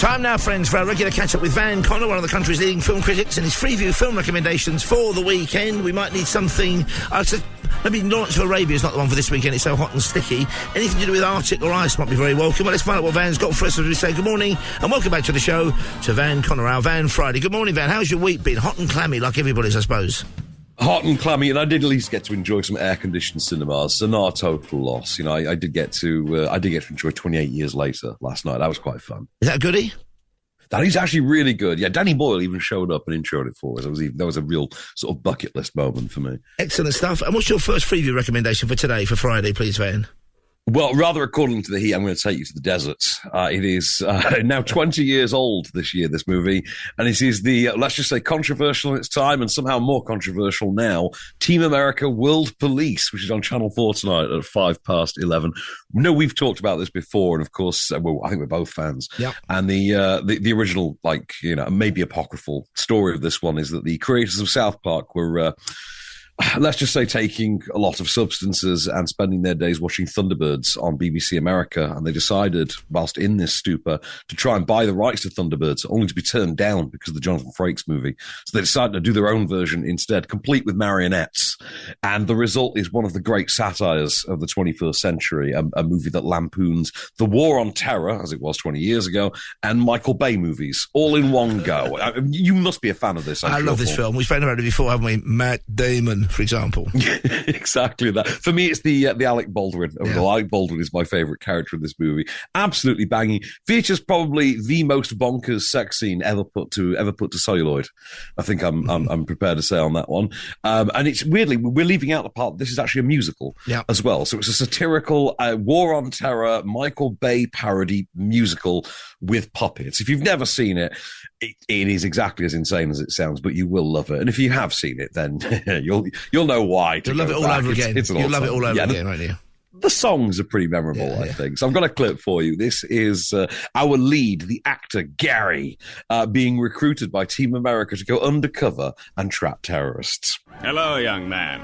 Time now, friends, for our regular catch-up with Van Connor, one of the country's leading film critics, and his Freeview film recommendations for the weekend. We might need something... maybe Lawrence of Arabia is not the one for this weekend, it's so hot and sticky. Anything to do with Arctic or ice might be very welcome. Well, let's find out what Van's got for us as we say good morning and welcome back to the show to Van Connor, our Van Friday. Good morning, Van. How's your week been? Hot and clammy, like everybody's, I suppose. Hot and clammy, and I did at least get to enjoy some air-conditioned cinemas, so not a total loss. You know, I did get to enjoy 28 Years Later last night. That was quite fun. Is that a goodie? That is actually really good. Yeah, Danny Boyle even showed up and introed it for us. That was a real sort of bucket list moment for me. Excellent stuff. And what's your first Freeview recommendation for today, for Friday, please, Van? Well, rather according to the heat, I'm going to take you to the deserts. It is now 20 years old this year, this movie, and it is the, let's just say, controversial in its time and somehow more controversial now, Team America World Police, which is on Channel 4 tonight at 11:05. No, we've talked about this before, and of course, well, I think we're both fans. Yeah. And the original, like, you know, maybe apocryphal story of this one is that the creators of South Park were... let's just say taking a lot of substances and spending their days watching Thunderbirds on BBC America, and they decided, whilst in this stupor, to try and buy the rights to Thunderbirds, only to be turned down because of the Jonathan Frakes movie. So they decided to do their own version instead, complete with marionettes. And the result is one of the great satires of the 21st century, a movie that lampoons the war on terror, as it was 20 years ago, and Michael Bay movies, all in one go. You must be a fan of this. I love this film. We've spoken about it before, haven't we? Matt Damon, for example. Exactly that. For me, it's the Alec Baldwin. Yeah. Alec Baldwin is my favourite character in this movie. Absolutely banging. Features probably the most bonkers sex scene ever put to celluloid. I think I'm prepared to say on that one. And it's weirdly, we're leaving out the part. This is actually a musical as well. So it's a satirical war on terror Michael Bay parody musical with puppets. If you've never seen it, it is exactly as insane as it sounds, but you will love it. And if you have seen it, then you'll know why. You'll love it all over again. You'll love it all over again, won't you? The songs are pretty memorable, I think. So I've got a clip for you. This is our lead, the actor Gary, being recruited by Team America to go undercover and trap terrorists. Hello, young man.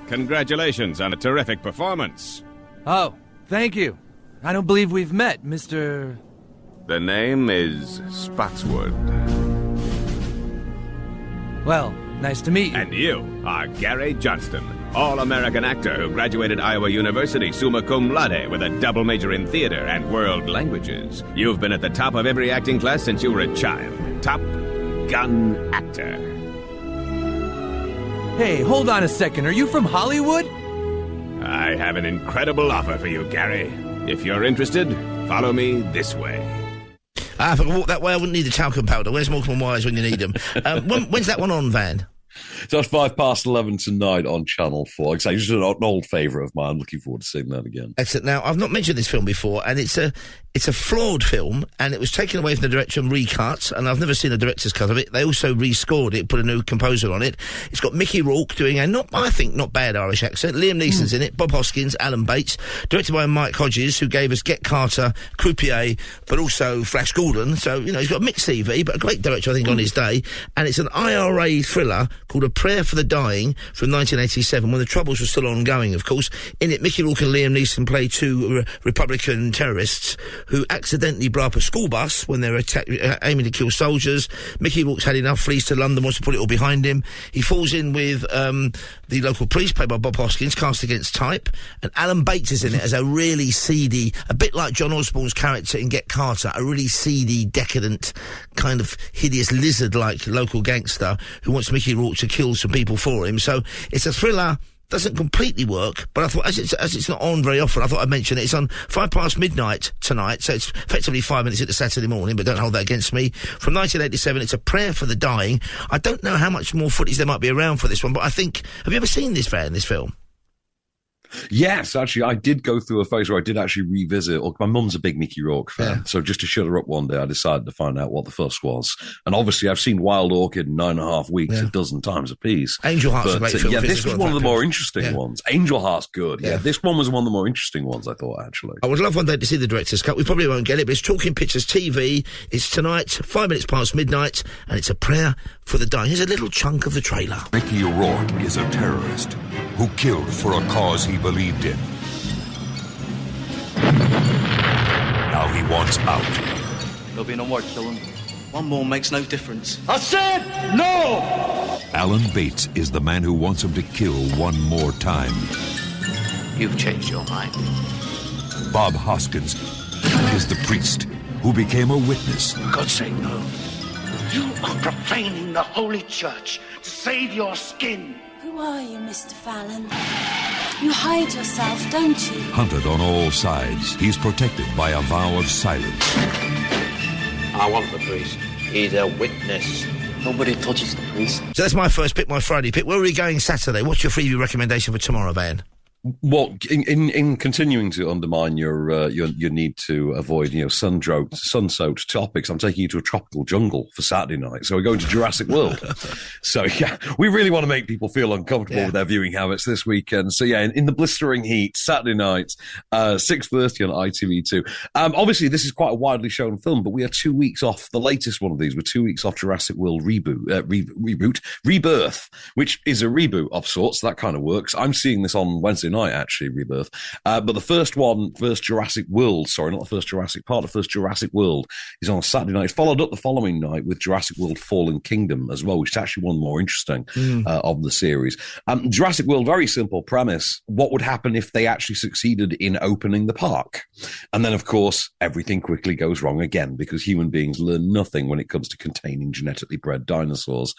Congratulations on a terrific performance. Oh, thank you. I don't believe we've met, Mr... The name is Spotswood. Well, nice to meet you. And you are Gary Johnston, all-American actor who graduated Iowa University summa cum laude with a double major in theater and world languages. You've been at the top of every acting class since you were a child. Top gun actor. Hey, hold on a second. Are you from Hollywood? I have an incredible offer for you, Gary. If you're interested, follow me this way. If I could walk that way, I wouldn't need the talcum powder. Where's Morecambe and Wise when you need them? When's that one on, Van? So it's 11:05 tonight on Channel 4. Like I say, just an old favourite of mine. I'm looking forward to seeing that again. Excellent. Now, I've not mentioned this film before, and it's a flawed film, and it was taken away from the director and recut, and I've never seen a director's cut of it. They also rescored it, put a new composer on it. It's got Mickey Rourke doing a not bad Irish accent. Liam Neeson's in it, Bob Hoskins, Alan Bates, directed by Mike Hodges, who gave us Get Carter, Croupier, but also Flash Gordon. So, you know, he's got a mixed CV, but a great director, I think, on his day. And it's an IRA thriller called A Prayer for the Dying from 1987, when the Troubles were still ongoing, of course. In it, Mickey Rourke and Liam Neeson play two Republican terrorists who accidentally blow up a school bus when they're aiming to kill soldiers. Mickey Rourke's had enough, flees to London, wants to put it all behind him. He falls in with the local police, played by Bob Hoskins, cast against type, and Alan Bates is in it as a really seedy, a bit like John Osborne's character in Get Carter, a really seedy, decadent, kind of hideous lizard-like local gangster who wants Mickey Rourke to kill some people for him. So it's a thriller. Doesn't completely work, but I thought, as it's not on very often, I thought I'd mention it. It's on midnight tonight, so it's effectively 5 minutes into Saturday morning, but don't hold that against me. From 1987, it's A Prayer for the Dying. I don't know how much more footage there might be around for this one, but I think, have you ever seen this film? Yes, actually, I did go through a phase where I did actually revisit. My mum's a big Mickey Rourke fan, so just to shut her up one day, I decided to find out what the fuss was. And obviously, I've seen Wild Orchid in 9.5 weeks, a dozen times apiece. Angel Heart's a great film. Yeah, this was one of the more interesting ones. Angel Heart's good. Yeah, this one was one of the more interesting ones, I thought, actually. I would love one day to see the director's cut. We probably won't get it, but it's Talking Pictures TV. It's tonight, 5 minutes past midnight, and it's A Prayer for the Dying. Here's a little chunk of the trailer. Mickey Rourke is a terrorist who killed for a cause he believed in. Now he wants out. There'll be no more killing. One more makes no difference. I said no! Alan Bates is the man who wants him to kill one more time. You've changed your mind. Bob Hoskins is the priest who became a witness. For God's sake, no. You are profaning the Holy Church to save your skin. Who are you, Mr. Fallon? You hide yourself, don't you? Hunted on all sides, he's protected by a vow of silence. I want the priest. He's a witness. Nobody touches the priest. So that's my first pick, my Friday pick. Where are we going Saturday? What's your Freeview recommendation for tomorrow, Van? Well, in continuing to undermine your need to avoid sun-soaked topics, I'm taking you to a tropical jungle for Saturday night. So we're going to Jurassic World. So yeah, we really want to make people feel uncomfortable with their viewing habits this weekend. So yeah, in the blistering heat, Saturday night, 6:30 on ITV2. Obviously, this is quite a widely shown film, but we are 2 weeks off the latest one of these. We're 2 weeks off Jurassic World Rebirth, which is a reboot of sorts. So that kind of works. I'm seeing this on Wednesday night, actually, Rebirth. But the first Jurassic World, sorry, not the first Jurassic Park, the first Jurassic World is on Saturday night. It's followed up the following night with Jurassic World Fallen Kingdom as well, which is actually one of the more interesting of the series. Jurassic World, very simple premise. What would happen if they actually succeeded in opening the park? And then, of course, everything quickly goes wrong again because human beings learn nothing when it comes to containing genetically bred dinosaurs.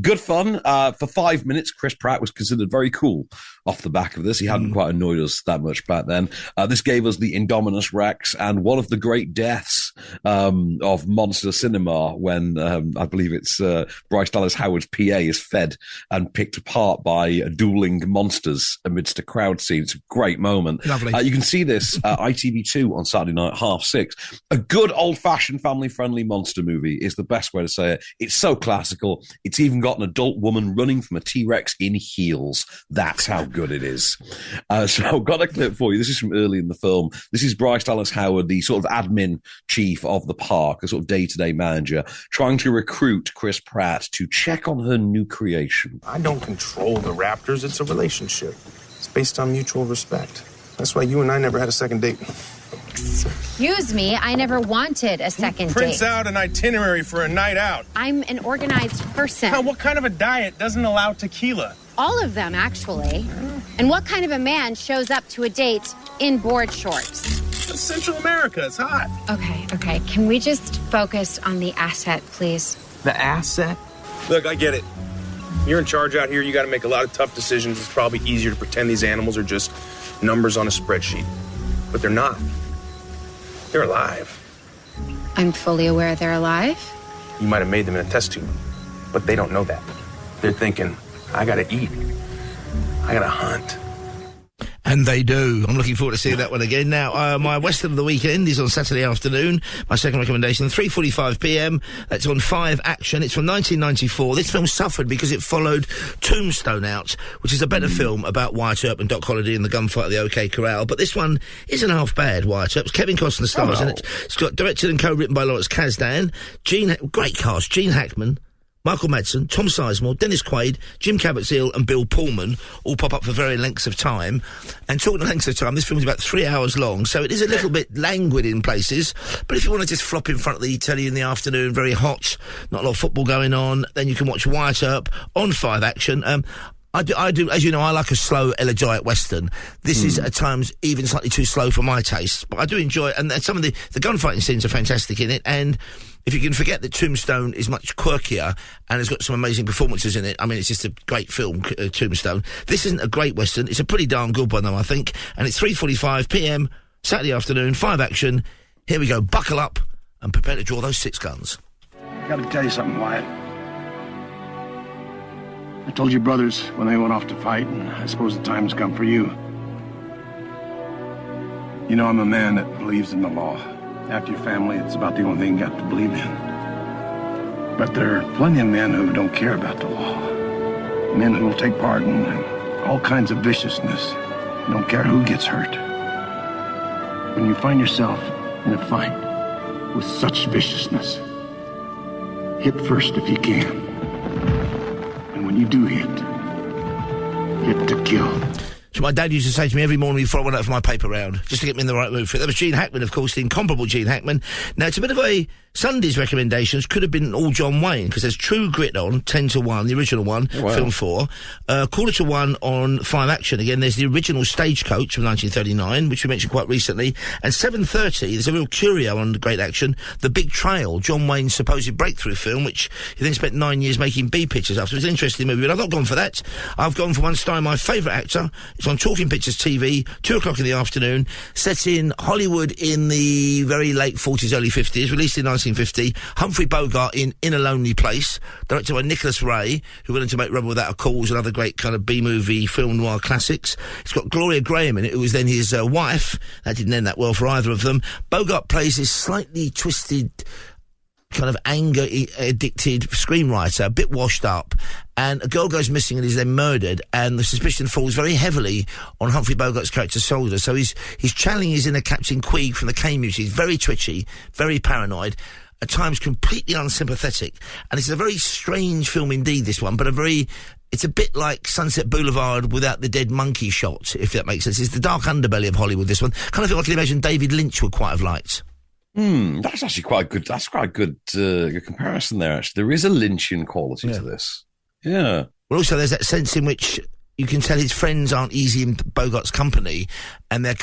Good fun. For 5 minutes, Chris Pratt was considered very cool off the back of this. He hadn't quite annoyed us that much back then. This gave us the Indominus Rex and one of the great deaths of monster cinema when I believe it's Bryce Dallas Howard's PA is fed and picked apart by dueling monsters amidst a crowd scene. It's a great moment. Lovely. You can see this ITV2 on Saturday night, 6:30. A good old-fashioned family-friendly monster movie is the best way to say it. It's so classical. It's even got an adult woman running from a T-Rex in heels. That's how good it is. So I've got a clip for you. This is from early in the film. This is Bryce Dallas Howard, the sort of admin chief of the park, a sort of day-to-day manager, trying to recruit Chris Pratt to check on her new creation. I don't control the Raptors. It's a relationship. It's based on mutual respect. That's why you and I never had a second date. Excuse me, I never wanted a second date. Prints out an itinerary for a night out. I'm an organized person. Now, what kind of a diet doesn't allow tequila? All of them, actually. And what kind of a man shows up to a date in board shorts? It's Central America. It's hot. Okay. Can we just focus on the asset, please? The asset? Look, I get it. You're in charge out here. You got to make a lot of tough decisions. It's probably easier to pretend these animals are just numbers on a spreadsheet. But they're not. They're alive. I'm fully aware they're alive. You might have made them in a test tube, but they don't know that. They're thinking, I got to eat. I got to hunt. And they do. I'm looking forward to seeing that one again. Now, my Western of the weekend is on Saturday afternoon. My second recommendation, 3:45pm. That's on 5 Action. It's from 1994. This film suffered because it followed Tombstone out, which is a better film about Wyatt Earp and Doc Holliday and the gunfight at the OK Corral. But this one isn't half bad, Wyatt Earp. Kevin Costner stars in it. It's got directed and co-written by Lawrence Kasdan. Great cast. Gene Hackman, Michael Madsen, Tom Sizemore, Dennis Quaid, Jim Caviezel and Bill Pullman all pop up for varying lengths of time. And talking of lengths of time, this film is about 3 hours long, so it is a little bit languid in places. But if you want to just flop in front of the telly in the afternoon, very hot, not a lot of football going on, then you can watch Wyatt Earp on 5 Action. I do, as you know, I like a slow, elegiac Western. This is at times even slightly too slow for my taste, but I do enjoy it. And some of the gunfighting scenes are fantastic in it. And if you can forget that Tombstone is much quirkier and has got some amazing performances in it, I mean, it's just a great film, Tombstone. This isn't a great Western. It's a pretty darn good one, though, I think. And it's 3:45pm, Saturday afternoon, 5 Action. Here we go. Buckle up and prepare to draw those 6 guns. I gotta tell you something, Wyatt. I told your brothers when they went off to fight, and I suppose the time's come for you. You know, I'm a man that believes in the law. After your family, it's about the only thing you got to believe in. But there are plenty of men who don't care about the law. Men who will take part in all kinds of viciousness. Don't care who gets hurt. When you find yourself in a fight with such viciousness, hit first if you can. And when you do hit to kill. So my dad used to say to me every morning before I went out for my paper round, just to get me in the right mood for it. That was Gene Hackman, of course, the incomparable Gene Hackman. Now, it's a bit of a... Sunday's recommendations could have been all John Wayne, because there's True Grit on, 10 to 1, the original one, film 4. 1:45 on 5 Action. Again, there's the original Stagecoach from 1939, which we mentioned quite recently. And 7:30, there's a real curio on Great Action, The Big Trail, John Wayne's supposed breakthrough film, which he then spent 9 years making B pictures after. It's an interesting movie, but I've not gone for that. I've gone for one starring my favourite actor. It's on Talking Pictures TV, 2 o'clock in the afternoon, set in Hollywood in the very late 40s, early 50s, released in 1950. Humphrey Bogart in A Lonely Place, directed by Nicholas Ray, who went on to make Rebel Without a Cause and other great kind of B-movie film noir classics. It's got Gloria Graham in it, who was then his wife. That didn't end that well for either of them. Bogart plays this slightly twisted, kind of anger-addicted screenwriter, a bit washed up, and a girl goes missing and is then murdered, and the suspicion falls very heavily on Humphrey Bogart's character, Soldier. So his channeling is in a Captain Queeg from the K-Muse. He's very twitchy, very paranoid, at times completely unsympathetic. And it's a very strange film indeed, this one, but it's a bit like Sunset Boulevard without the dead monkey shot, if that makes sense. It's the dark underbelly of Hollywood, this one. Kind of feel like I can imagine David Lynch would quite have liked. That's actually quite good. That's quite a good comparison there, actually. There is a Lynchian quality to this. Yeah. Well, also, there's that sense in which you can tell his friends aren't easy in Bogart's company, and they're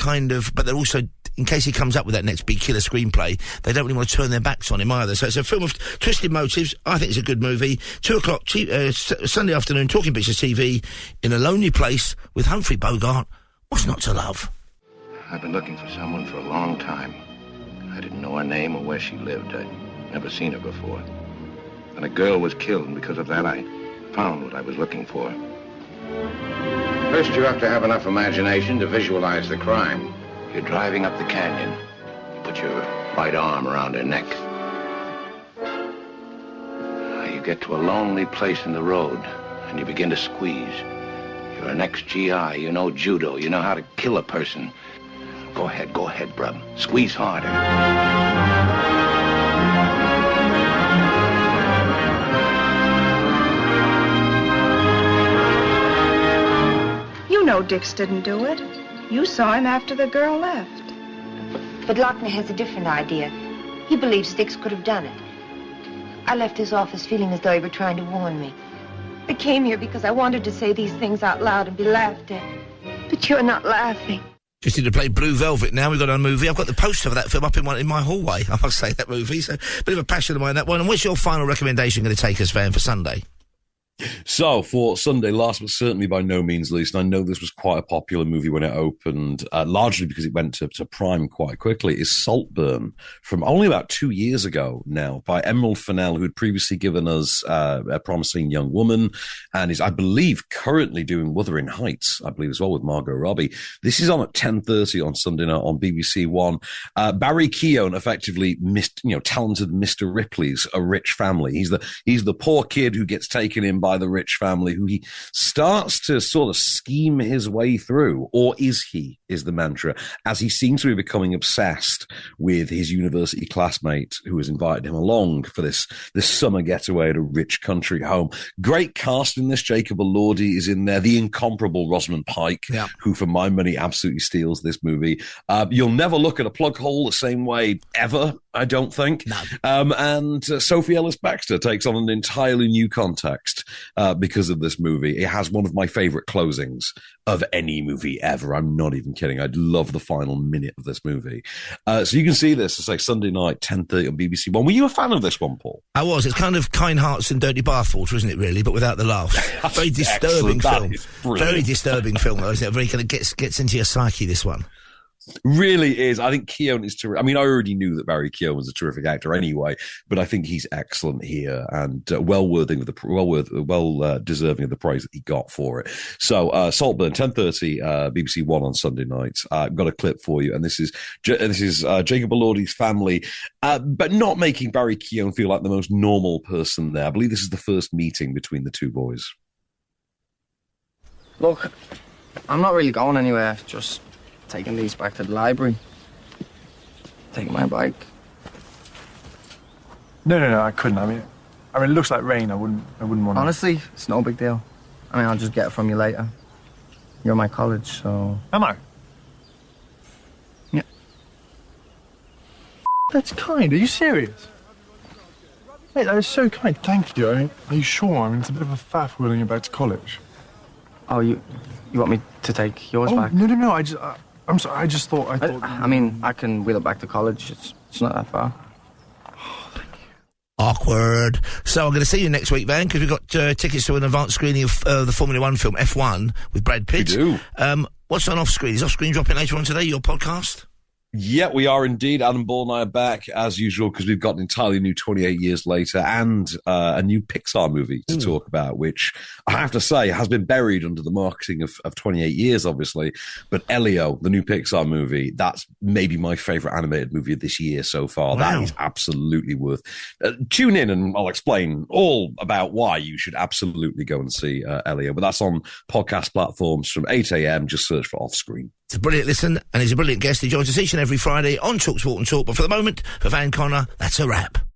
but they're also, in case he comes up with that next big killer screenplay, they don't really want to turn their backs on him either. So it's a film of twisted motives. I think it's a good movie. 2 o'clock, Sunday afternoon, Talking Pictures TV, in A Lonely Place with Humphrey Bogart. What's not to love? I've been looking for someone for a long time. I didn't know her name or where she lived. I'd never seen her before. And a girl was killed, and because of that, I found what I was looking for. First, you have to have enough imagination to visualize the crime. You're driving up the canyon. You put your right arm around her neck. You get to a lonely place in the road, and you begin to squeeze. You're an ex-GI. You know judo. You know how to kill a person. Go ahead, brub. Squeeze harder. You know Dix didn't do it. You saw him after the girl left. But Lochner has a different idea. He believes Dix could have done it. I left his office feeling as though he were trying to warn me. I came here because I wanted to say these things out loud and be laughed at. But you're not laughing. Just need to play Blue Velvet now. We've got a movie. I've got the poster for that film up in my hallway. I must say, that movie. So, a bit of a passion of mine, that one. And what's your final recommendation going to take us, Van, for Sunday? So, for Sunday, last but certainly by no means least, I know this was quite a popular movie when it opened, largely because it went to Prime quite quickly, is Saltburn, from only about 2 years ago now, by Emerald Fennell, who had previously given us A Promising Young Woman, and is, I believe, currently doing Wuthering Heights, I believe, as well, with Margot Robbie. This is on at 10:30 on Sunday night on BBC One. Barry Keoghan, effectively, talented Mr. Ripley's A Rich Family. He's the poor kid who gets taken in by the rich family, who he starts to sort of scheme his way through, or is the mantra, as he seems to be becoming obsessed with his university classmate who has invited him along for this summer getaway at a rich country home. Great cast in this. Jacob Elordi is in there, the incomparable Rosamund Pike, who for my money absolutely steals this movie. You'll never look at a plug hole the same way ever, I don't think. No. And Sophie Ellis-Bextor takes on an entirely new context because of this movie. It has one of my favorite closings of any movie ever. I'm not even kidding. I love the final minute of this movie. So you can see this. It's like Sunday night, 10:30 on BBC One. Were you a fan of this one, Paul? I was. It's kind of Kind Hearts and Dirty Bathwater, isn't it, really? But without the laugh. Very disturbing film. Very disturbing film, though, isn't it? Very kind of gets into your psyche, this one. Really is. I think Keoghan is terrific. I mean, I already knew that Barry Keoghan was a terrific actor anyway, but I think he's excellent here and well deserving of the praise that he got for it. So, Saltburn, 10:30, BBC One on Sunday night. I've got a clip for you, and this is Jacob Elordi's family, but not making Barry Keoghan feel like the most normal person there. I believe this is the first meeting between the two boys. Look, I'm not really going anywhere. Just taking these back to the library. Taking my bike. No, I couldn't. I mean, it looks like rain. I wouldn't want to. Honestly, it's no big deal. I mean, I'll just get it from you later. You're my college, so... Am I? Yeah. That's kind. Are you serious? Mate, that is so kind. Thank you. I mean, are you sure? I mean, it's a bit of a faff wheeling you back to college. Oh, you want me to take yours back? No. I'm sorry. I just thought... I mean, I can wheel it back to college. It's not that far. Awkward. So I'm going to see you next week, Van, because we've got tickets to an advanced screening of the Formula One film F1 with Brad Pitt. We do. What's on off-screen? Is off-screen dropping later on today, your podcast? Yeah, we are indeed. Adam Ball and I are back, as usual, because we've got an entirely new 28 Years Later and a new Pixar movie to talk about, which I have to say has been buried under the marketing of 28 Years, obviously. But Elio, the new Pixar movie, that's maybe my favourite animated movie of this year so far. Wow. That is absolutely worth. Tune in and I'll explain all about why you should absolutely go and see Elio. But that's on podcast platforms from 8 a.m. Just search for Offscreen. It's a brilliant listen, and he's a brilliant guest. He joins us each and every Friday on talkSPORT and Talk. But for the moment, for Van Connor, that's a wrap.